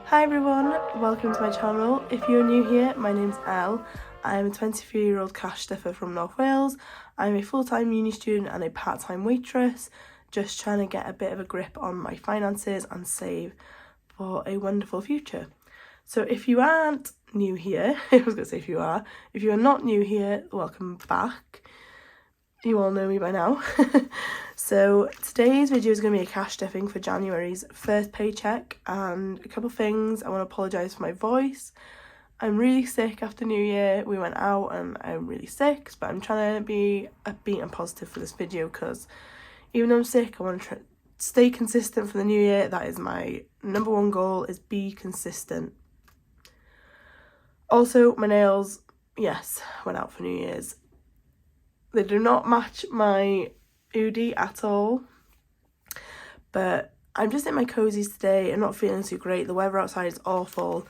Hi everyone, welcome to my channel. If you're new here, my name's Elle. I'm a 23-year-old cash stuffer from North Wales. I'm a full-time uni student and a part-time waitress, just trying to get a bit of a grip on my finances and save for a wonderful future. So if you aren't new here, I was going to say if you're not new here, welcome back. You all know me by now. So today's video is going to be a cash stuffing for January's first paycheck, and a couple of things. I want to apologise for my voice. I'm really sick after New Year. We went out and I'm really sick, but I'm trying to be upbeat and positive for this video because even though I'm sick, I want to stay consistent for the new year. That is my number one goal, is be consistent. Also, my nails, yes, went out for New Year's. They do not match my hoodie at all, but I'm just in my cozies today. I'm not feeling too great. The weather outside is awful,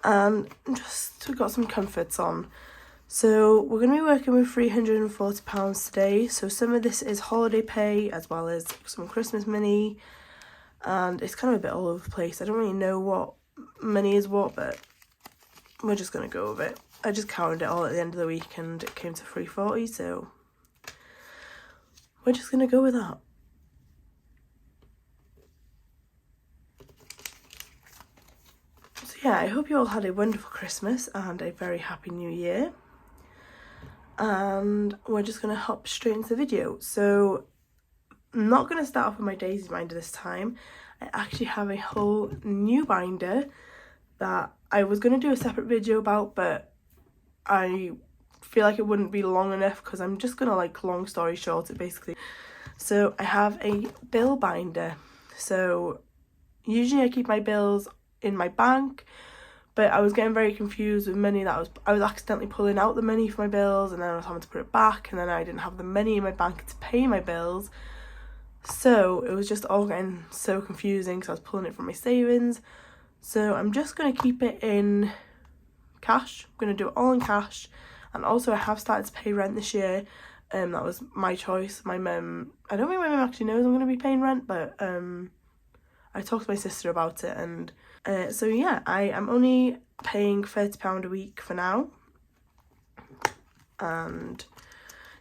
and just got some comforts on. So we're going to be working with £340 today. So some of this is holiday pay as well as some Christmas money, and it's kind of a bit all over the place. I don't really know what money is what, but we're just going to go with it. I just counted it all at the end of the week and it came to £340, so we're just going to go with that. So yeah, I hope you all had a wonderful Christmas and a very happy New Year. And we're just going to hop straight into the video. So I'm not going to start off with my daisy binder this time. I actually have a whole new binder that I was going to do a separate video about, but I feel like it wouldn't be long enough because I'm just going to, like, long story short it basically. So I have a bill binder. So usually I keep my bills in my bank, but I was getting very confused with money that I was accidentally pulling out the money for my bills, and then I was having to put it back, and then I didn't have the money in my bank to pay my bills. So it was just all getting so confusing because I was pulling it from my savings. So I'm just going to keep it in cash. I'm going to do it all in cash. And also I have started to pay rent this year. That was my choice. My mum, I don't think my mum actually knows I'm going to be paying rent, but I talked to my sister about it, and so yeah, I am only paying £30 a week for now, and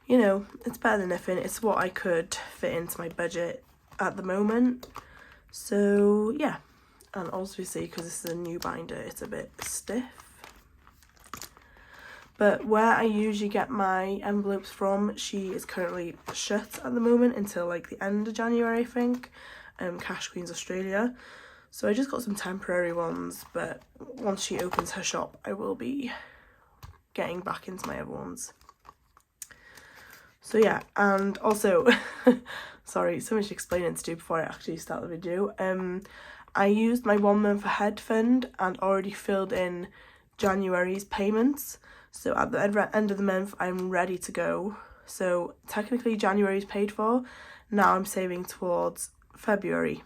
you know, it's better than nothing. It's what I could fit into my budget at the moment. So yeah, and obviously because this is a new binder, it's a bit stiff. But where I usually get my envelopes from, she is currently shut at the moment until like the end of January, I think. Cash Queens Australia. So I just got some temporary ones, but once she opens her shop, I will be getting back into my other ones. So yeah, and also, sorry, so much explaining to do before I actually start the video. I used my 1 month ahead fund and already filled in January's payments. So at the end of the month, I'm ready to go. So technically January's paid for. Now I'm saving towards February.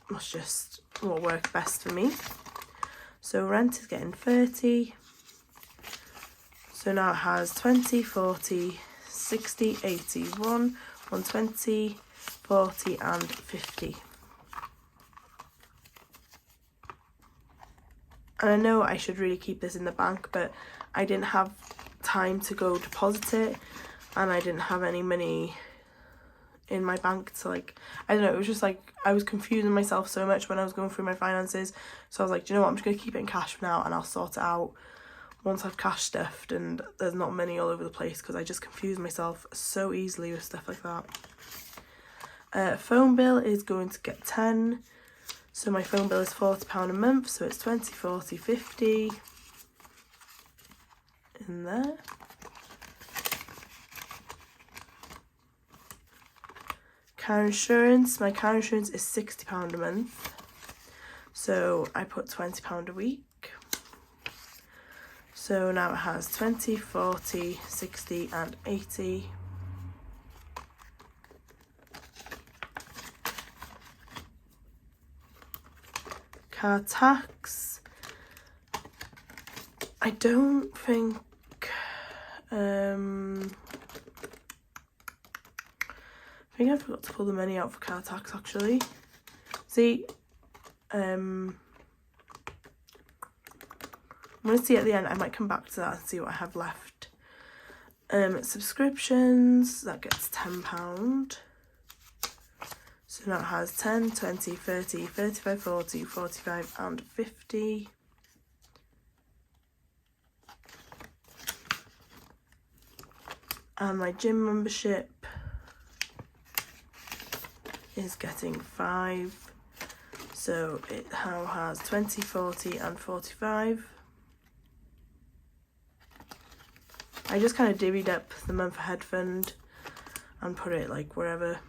That's just what worked best for me. So rent is getting 30. So now it has 20, 40, 60, 80, 120, 40 and 50. And I know I should really keep this in the bank, but I didn't have time to go deposit it, and I didn't have any money in my bank to, like, I don't know, it was just like I was confusing myself so much when I was going through my finances. So I was like, do you know what, I'm just going to keep it in cash for now, and I'll sort it out once I've cash stuffed and there's not money all over the place, because I just confuse myself so easily with stuff like that. Phone bill is going to get 10. So my phone bill is £40 a month, so it's 20, 40, 50 in there. Car insurance, my car insurance is £60 a month, so I put £20 a week. So now it has 20, 40, 60 and 80. Car tax, I don't think I think I forgot to pull the money out for car tax actually. See, going to see at the end. I might come back to that and see what I have left. Subscriptions, that gets £10. So now it has 10, 20, 30, 35, 40, 45 and 50. And my gym membership is getting 5. So it now has 20, 40 and 45. I just kind of divvied up the month ahead fund and put it like wherever.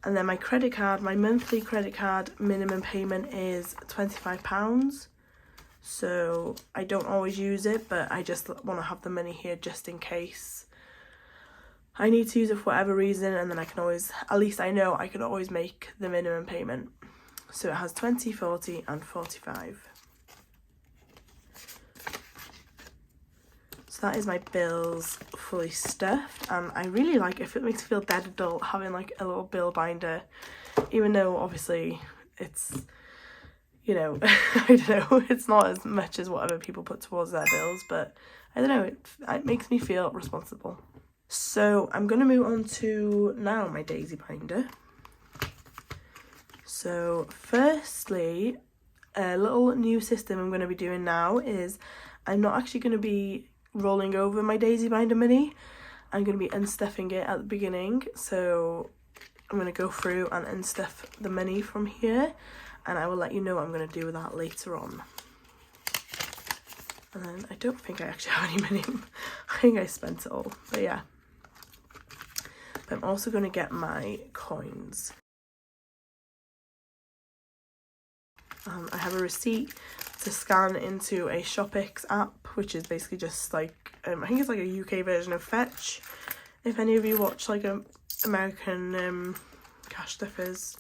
And then my credit card, my monthly credit card minimum payment is £25. So I don't always use it, but I just want to have the money here just in case I need to use it for whatever reason, and then I can always, at least I know I can always make the minimum payment. So it has 20, 40 and 45. So that is my bills fully stuffed, and I really like it. It makes me feel dead adult having like a little bill binder, even though obviously it's, you know, I don't know, it's not as much as whatever people put towards their bills, but I don't know, it makes me feel responsible. So I'm going to move on to now my daisy binder. So firstly, a little new system I'm going to be doing now is I'm not actually going to be rolling over my daisy binder money. I'm going to be unstuffing it at the beginning. So I'm going to go through and unstuff the money from here, and I will let you know what I'm going to do with that later on. And then I don't think I actually have any money. I think I spent it all, but yeah. But I'm also going to get my coins. I have a receipt to scan into a ShopX app, which is basically just like, I think it's like a UK version of Fetch, if any of you watch like American cash stuffers.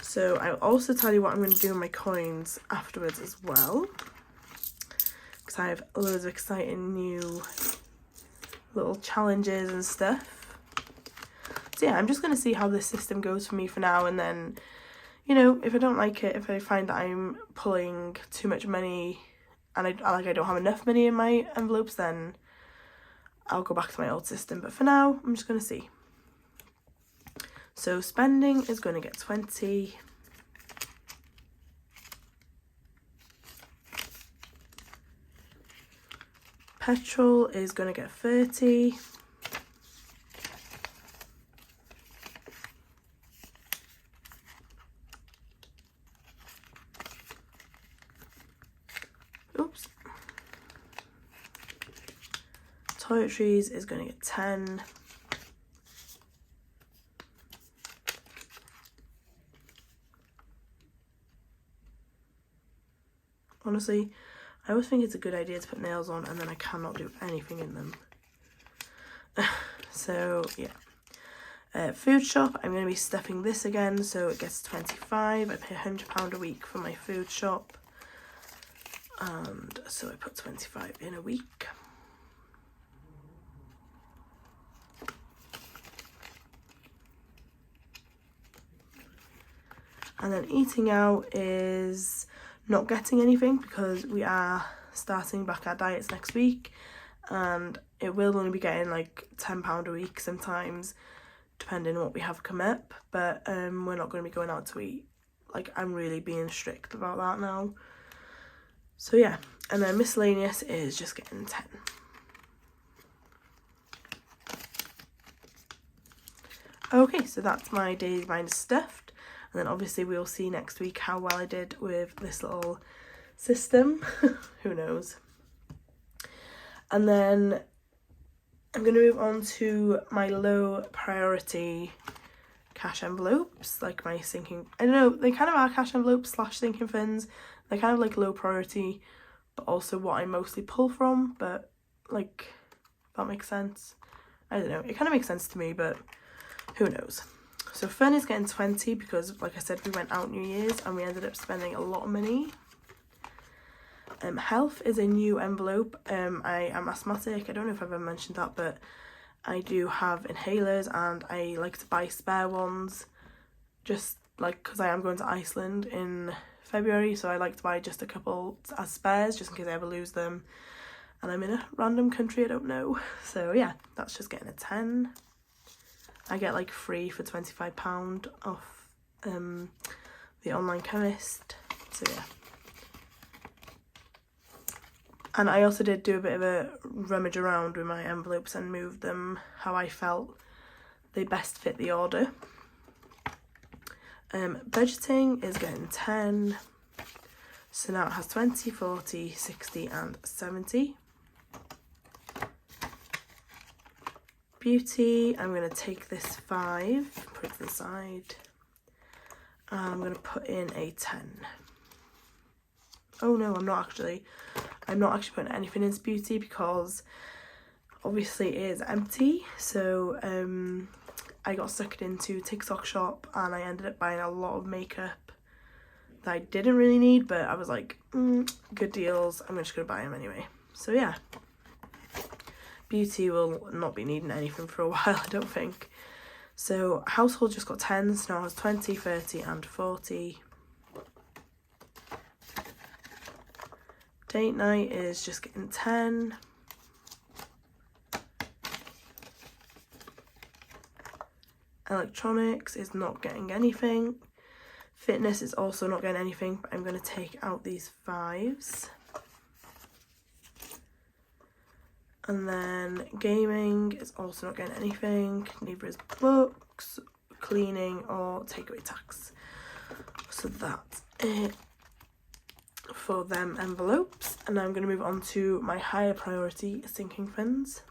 So I'll also tell you what I'm going to do with my coins afterwards as well, because I have loads of exciting new little challenges and stuff. So yeah, I'm just going to see how this system goes for me for now, and then, you know, if I don't like it, if I find that I'm pulling too much money and I don't have enough money in my envelopes, then I'll go back to my old system. But for now, I'm just going to see. So spending is going to get 20. Petrol is going to get 30. Oops. Toiletries is going to get 10. Honestly, I always think it's a good idea to put nails on and then I cannot do anything in them. So yeah. Food shop, I'm going to be stuffing this again, so it gets 25. I pay £100 a week for my food shop. And so I put 25 in a week. And then eating out is not getting anything because we are starting back our diets next week, and it will only be getting like £10 a week sometimes, depending on what we have come up, but we're not going to be going out to eat. Like, I'm really being strict about that now. So yeah, and then miscellaneous is just getting 10. Okay, so that's my daisy binder stuffed, and then obviously we'll see next week how well I did with this little system. Who knows? And then I'm going to move on to my low priority cash envelopes, like my sinking, I don't know, they kind of are cash envelopes slash sinking funds. They're kind of like low priority, but also what I mostly pull from, but like, that makes sense. I don't know, it kind of makes sense to me, but who knows. So fun is getting 20 because, like I said, we went out New Year's and we ended up spending a lot of money. Health is a new envelope. I am asthmatic. I don't know if I've ever mentioned that, but I do have inhalers and I like to buy spare ones, just like because I am going to Iceland in February, so I like to buy just a couple as spares just in case I ever lose them and I'm in a random country I don't know. So yeah, that's just getting a 10. I get like free for £25 off the online chemist, so yeah. And I also did do a bit of a rummage around with my envelopes and move them how I felt they best fit the order. Budgeting is getting 10. So now it has 20, 40, 60 and 70. Beauty, I'm going to take this 5, put it to the side. And I'm going to put in a 10. Oh no, I'm not actually putting anything into beauty because obviously it is empty. So I got sucked into TikTok shop and I ended up buying a lot of makeup that I didn't really need, but I was like, good deals, I'm just gonna buy them anyway. So yeah, beauty will not be needing anything for a while, I don't think. So household just got 10s, now it has 20, 30 and 40. Date night is just getting 10. Electronics is not getting anything. Fitness is also not getting anything, but I'm going to take out these 5s. And then gaming is also not getting anything. Neither is books, cleaning or takeaway tax. So that's it for them envelopes. And now I'm going to move on to my higher priority sinking funds.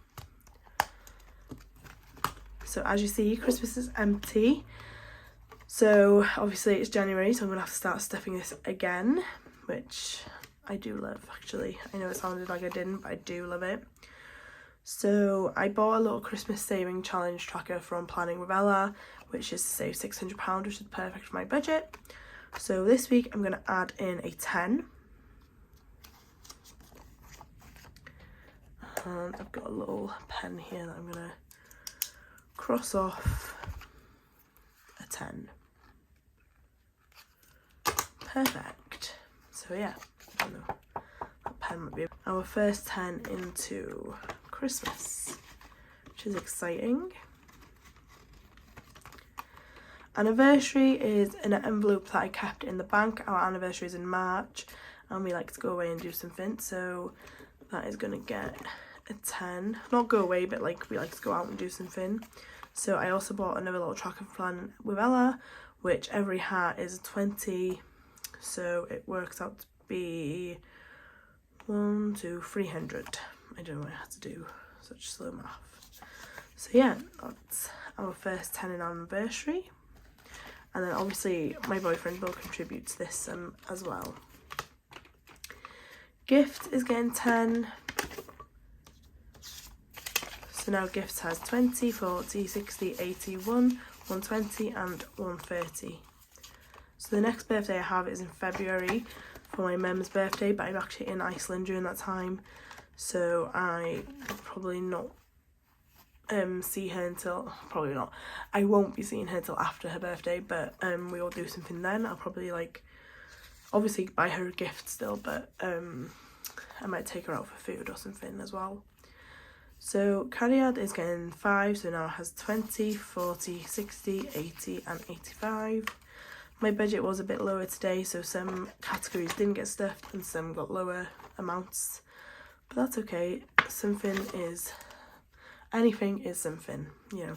So as you see, Christmas is empty. So obviously it's January, so I'm going to have to start stuffing this again, which I do love actually. I know it sounded like I didn't, but I do love it. So I bought a little Christmas saving challenge tracker from Planning with Ella, which is to save £600, which is perfect for my budget. So this week I'm going to add in a 10. And I've got a little pen here that I'm going to cross off a 10. Perfect. So yeah, I don't know, that pen might be our first 10 into Christmas, which is exciting. Anniversary is an envelope that I kept in the bank. Our anniversary is in March and we like to go away and do something, so that is going to get a 10. Not go away, but like we like to go out and do something. So I also bought another little tracker plan with Ella, which every hat is 20, so it works out to be 1, 2, 300. I don't know why I had to do such slow math. So yeah, that's our first 10 in anniversary. And then obviously my boyfriend will contribute to this as well. Gift is getting 10. So now gifts has 20, 40, 60, 80, 120 and 130. So the next birthday I have is in February for my mum's birthday, but I'm actually in Iceland during that time. So I will probably not see her until, probably not, I won't be seeing her till after her birthday, but we will do something then. I'll probably like, obviously buy her a gift still, but I might take her out for food or something as well. So Carriad is getting 5, so now it has 20, 40, 60, 80 and 85. My budget was a bit lower today, so some categories didn't get stuffed and some got lower amounts. But that's okay, anything is something, you know.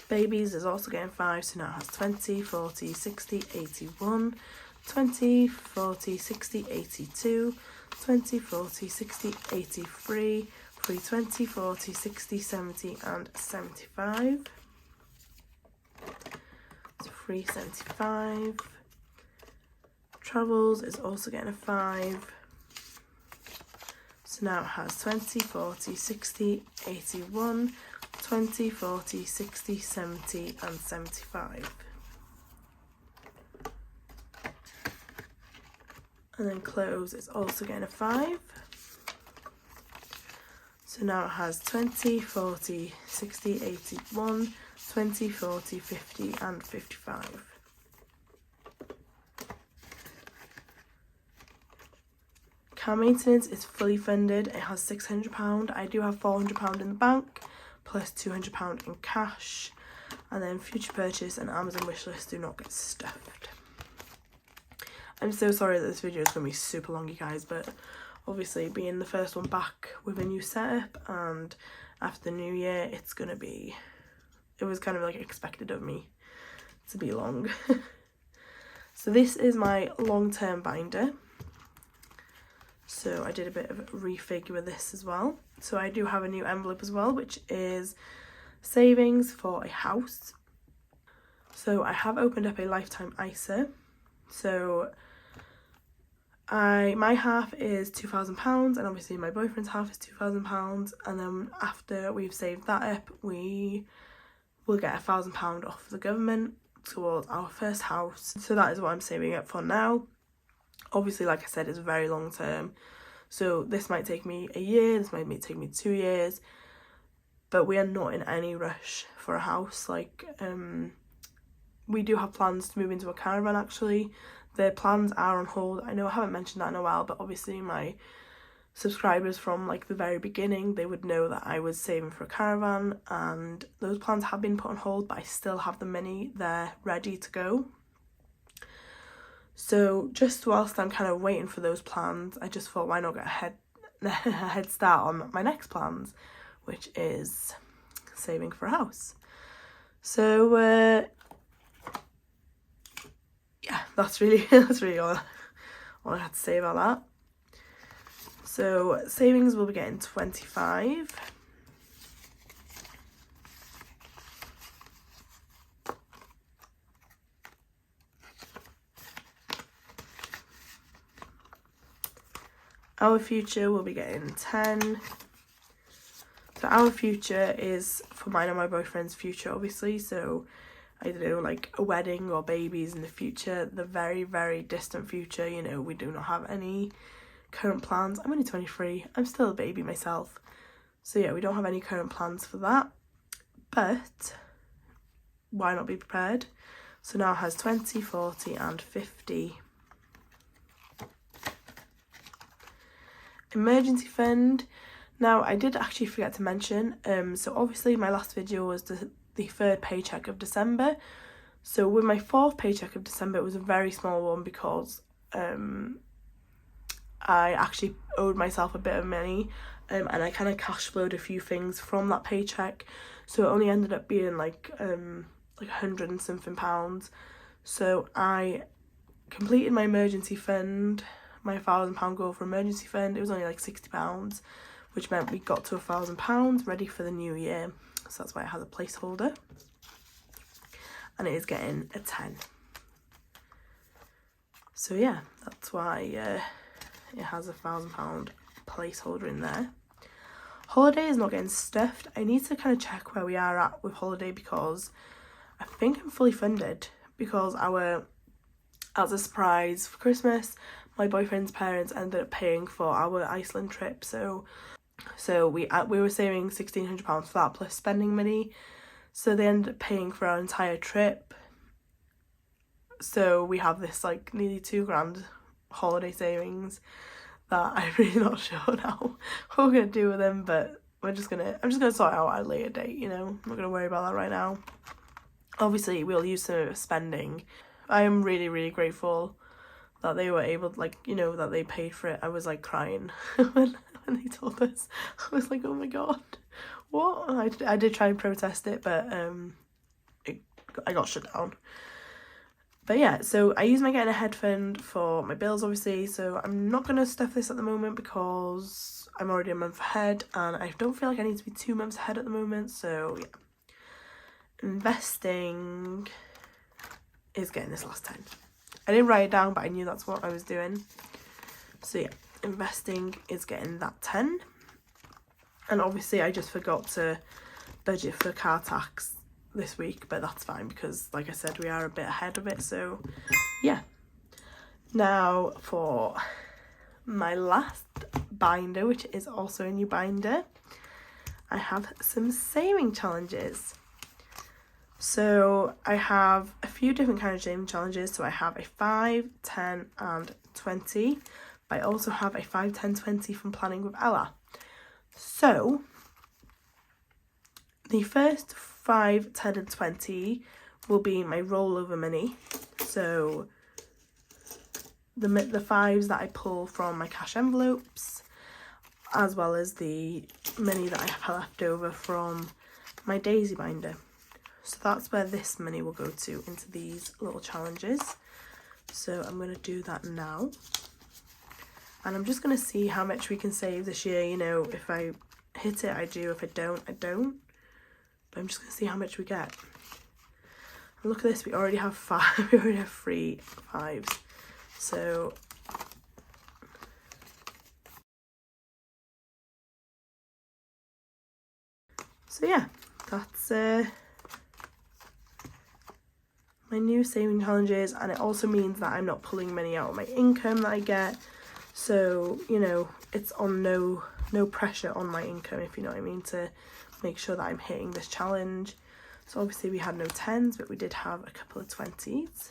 Babies is also getting 5, so now it has 20, 40, 60, 81, 20, 40, 60, 82, 20, 40, 60, 83, 20, 40, 60, 70 and 75. So 375. Travels is also getting a 5. So now it has 20, 40, 60, 81, 20, 40, 60, 70 and 75. And then clothes is also getting a 5. So now it has 20, 40, 60, 81, 20, 40, 50 and 55. Car maintenance is fully funded. It has £600. I do have £400 in the bank plus £200 in cash. And then future purchase and Amazon wishlist do not get stuffed. I'm so sorry that this video is going to be super long, you guys, but obviously being the first one back with a new setup and after the new year, it was kind of like expected of me to be long. So this is my long-term binder. So I did a bit of a refigure with this as well. So I do have a new envelope as well, which is savings for a house. So I have opened up a lifetime ISA. So my half is £2,000 and obviously my boyfriend's half is £2,000, and then after we've saved that up, we will get £1,000 off the government towards our first house. So that is what I'm saving up for now. Obviously, like I said, it's very long term, so this might take me a year, this might take me 2 years, but we are not in any rush for a house. Like we do have plans to move into a caravan. Actually, the plans are on hold. I know I haven't mentioned that in a while, but obviously my subscribers from like the very beginning, they would know that I was saving for a caravan, and those plans have been put on hold, but I still have the Mini there ready to go. So just whilst I'm kind of waiting for those plans, I just thought, why not get a head start on my next plans, which is saving for a house. So yeah, that's really all I had to say about that. So savings will be getting 25. Our future will be getting 10. So our future is for mine and my boyfriend's future, obviously. So I don't know, like a wedding or babies in the future, the very, very distant future. You know, we do not have any current plans. I'm only 23. I'm still a baby myself. So yeah, we don't have any current plans for that. But why not be prepared? So now it has 20, 40 and 50. Emergency fund. Now I did actually forget to mention, so obviously my last video was the third paycheck of December. So with my fourth paycheck of December, it was a very small one because I actually owed myself a bit of money, and I kind of cash flowed a few things from that paycheck, so it only ended up being like £100 and something. So I completed my emergency fund, my £1,000 goal for emergency fund. It was only like £60, which meant we got to £1,000 ready for the new year. So that's why it has a placeholder, and it is getting a 10. So yeah, that's why it has a £1,000 placeholder in there. Holiday is not getting stuffed. I need to kind of check where we are at with holiday, because I think I'm fully funded, because as a surprise for Christmas, my boyfriend's parents ended up paying for our Iceland trip. So we were saving £1,600 for that plus spending money. So they ended up paying for our entire trip. So we have this like nearly £2,000 holiday savings that I'm really not sure now what we're gonna do with them, but I'm just gonna sort it out at a later date, you know. I'm not gonna worry about that right now. Obviously we'll use some of it spending. I am really, really grateful that they were able to, like, you know, that they paid for it. I was like crying when they told us. I was like, oh my god, what? I did try and protest it, but I got shut down. But yeah, so I use my getting ahead fund for my bills, obviously. So I'm not going to stuff this at the moment because I'm already a month ahead, and I don't feel like I need to be 2 months ahead at the moment. So yeah, investing is getting this last 10. I didn't write it down, but I knew that's what I was doing. So yeah, investing is getting that 10. And obviously I just forgot to budget for car tax this week, but that's fine because, like I said, we are a bit ahead of it. So yeah, now for my last binder, which is also a new binder, I have some saving challenges. So I have a few different kind of saving challenges. So I have a 5, 10 and 20 but I also have a 5, 10, 20 from Planning with Ella. So the first 5, 10 and 20 will be my rollover money. So the 5s that I pull from my cash envelopes, as well as the money that I have left over from my daisy binder. So that's where this money will go to, into these little challenges. So I'm going to do that now. And I'm just going to see how much we can save this year. You know, if I hit it, I do. If I don't, I don't. But I'm just going to see how much we get. And look at this, we already have 5. We already have 3 5s. So yeah, that's my new saving challenges, and it also means that I'm not pulling money out of my income that I get. So, you know, it's on no pressure on my income, if you know what I mean, to make sure that I'm hitting this challenge. So obviously we had no 10s, but we did have a couple of 20s.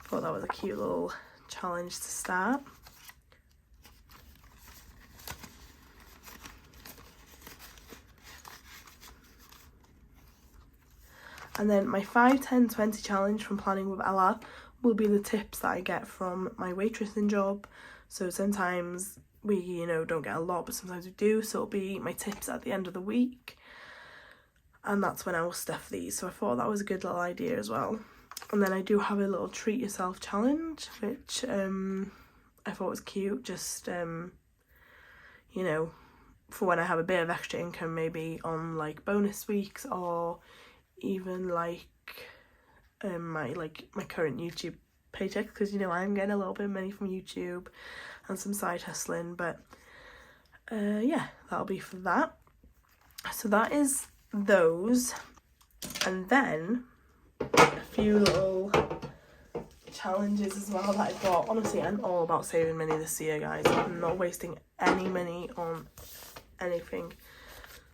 Thought that was a cute little challenge to start. And then my 5, 10, 20 challenge from Planning with Ella will be the tips that I get from my waitressing job. So sometimes we, you know, don't get a lot, but sometimes we do. So it'll be my tips at the end of the week. And that's when I will stuff these. So I thought that was a good little idea as well. And then I do have a little treat yourself challenge, which I thought was cute. Just, you know, for when I have a bit of extra income, maybe on like bonus weeks, or even like my current YouTube paycheck, because you know I'm getting a little bit of money from YouTube and some side hustling. But yeah, that'll be for that. So that is those, and then a few little challenges as well that I got. Honestly, I'm all about saving money this year, guys. I'm not wasting any money on anything.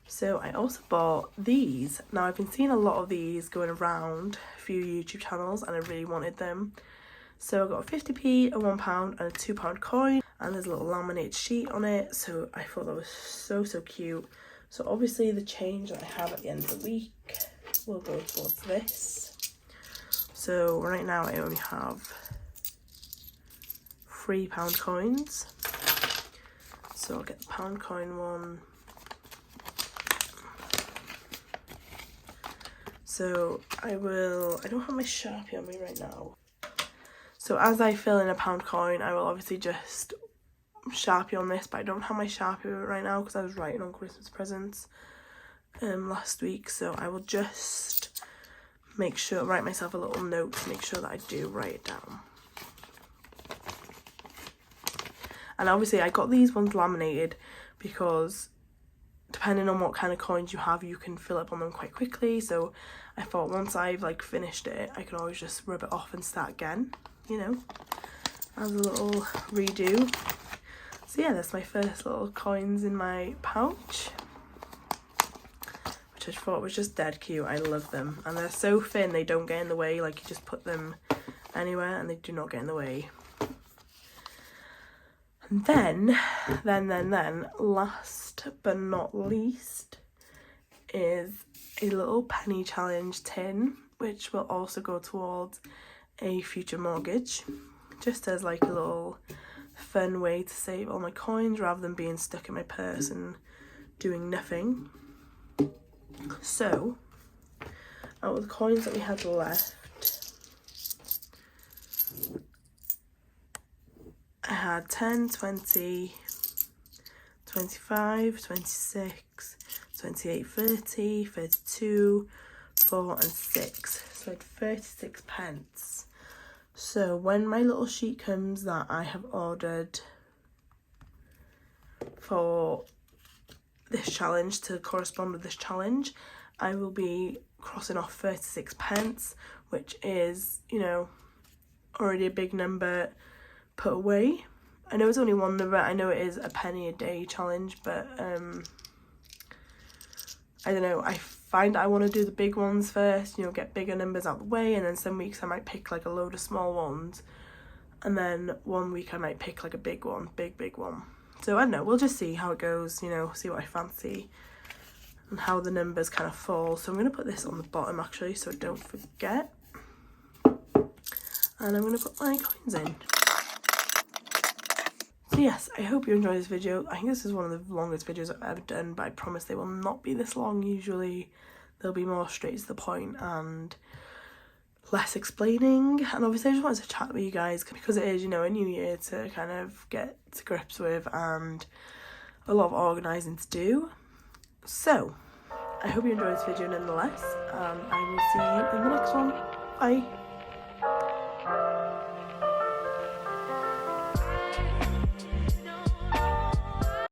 So I also bought these. Now I've been seeing a lot of these going around a few YouTube channels, and I really wanted them. So I got a 50p, a £1 and a £2 coin, and there's a little laminated sheet on it. So I thought that was so cute. So obviously the change that I have at the end of the week will go towards this. So right now I only have £3 coins. So I'll get the pound coin one. So I don't have my Sharpie on me right now. So as I fill in a pound coin, I will obviously just Sharpie on this, but I don't have my Sharpie right now because I was writing on Christmas presents last week. So I will just write myself a little note to make sure that I do write it down. And obviously I got these ones laminated because depending on what kind of coins you have, you can fill up on them quite quickly. So I thought once I've like finished it, I can always just rub it off and start again, you know, as a little redo. So yeah, that's my first little coins in my pouch, which I thought was just dead cute. I love them, and they're so thin they don't get in the way. Like, you just put them anywhere and they do not get in the way. And then last but not least is a little penny challenge tin, which will also go towards a future mortgage, just as like a little fun way to save all my coins rather than being stuck in my purse and doing nothing. So out of the coins that we had left, I had 10, 20, 25, 26, 28, 30, 32, 4 and 6. So I had 36 pence. So when my little sheet comes that I have ordered for this challenge to correspond with this challenge, I will be crossing off 36 pence, which is, you know, already a big number put away. I know it's only one number, I know it is a penny a day challenge, but I don't know, I find I want to do the big ones first, you know, get bigger numbers out of the way, and then some weeks I might pick like a load of small ones, and then one week I might pick like a big one, big one. So I don't know, we'll just see how it goes, you know, see what I fancy and how the numbers kind of fall. So I'm going to put this on the bottom actually so I don't forget, and I'm going to put my coins in. So yes, I hope you enjoyed this video. I think this is one of the longest videos I've ever done, but I promise they will not be this long. Usually they'll be more straight to the point and less explaining. And obviously I just wanted to chat with you guys because it is, you know, a new year to kind of get to grips with and a lot of organising to do. So I hope you enjoyed this video nonetheless, and I will see you in the next one. Bye.